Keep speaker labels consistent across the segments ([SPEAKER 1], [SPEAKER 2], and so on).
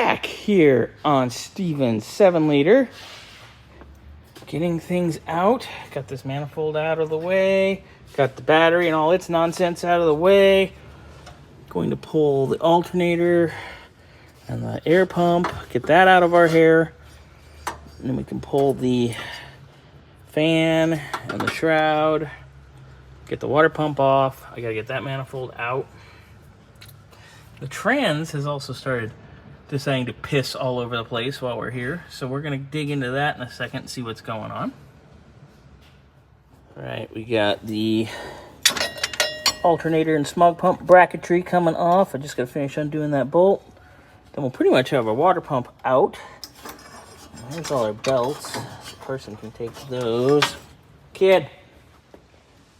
[SPEAKER 1] back here on Steven's 7-liter. Getting things out. Got this manifold out of the way. Got the battery and all its nonsense out of the way. Going to pull the alternator and the air pump. Get that out of our hair. And then we can pull the fan and the shroud. Get the water pump off. I gotta get that manifold out. The trans has also started deciding to piss all over the place while we're here. So we're gonna dig into that in a second and see what's going on. All right, we got the alternator and smog pump bracketry coming off. I just gotta finish undoing that bolt. Then we'll pretty much have our water pump out. There's all our belts. The person can take those. Kid,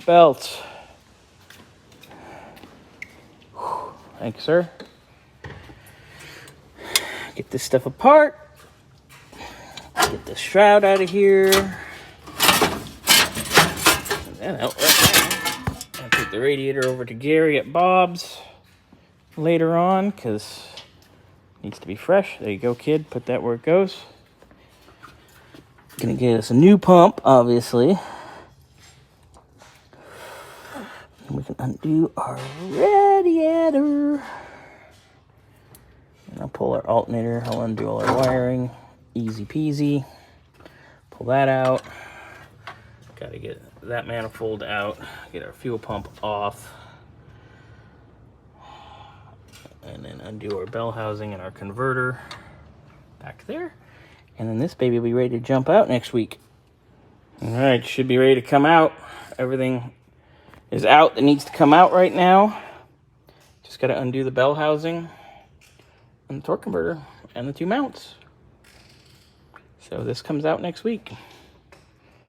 [SPEAKER 1] belts. Thanks, sir. Get this stuff apart. Get the shroud out of here. Get that out right now. I'll take the radiator over to Gary at Bob's later on because it needs to be fresh. There you go, kid. Put that where it goes. Gonna get us a new pump, obviously. And we can undo our radiator. And I'll pull our alternator. I'll undo all our wiring. Easy peasy. Pull that out. Gotta get that manifold out. Get our fuel pump off. And then undo our bell housing and our converter. Back there. And then this baby will be ready to jump out next week. All right, should be ready to come out. Everything is out that needs to come out right now. Just got to undo the bell housing and the torque converter and the 2 mounts. So this comes out next week.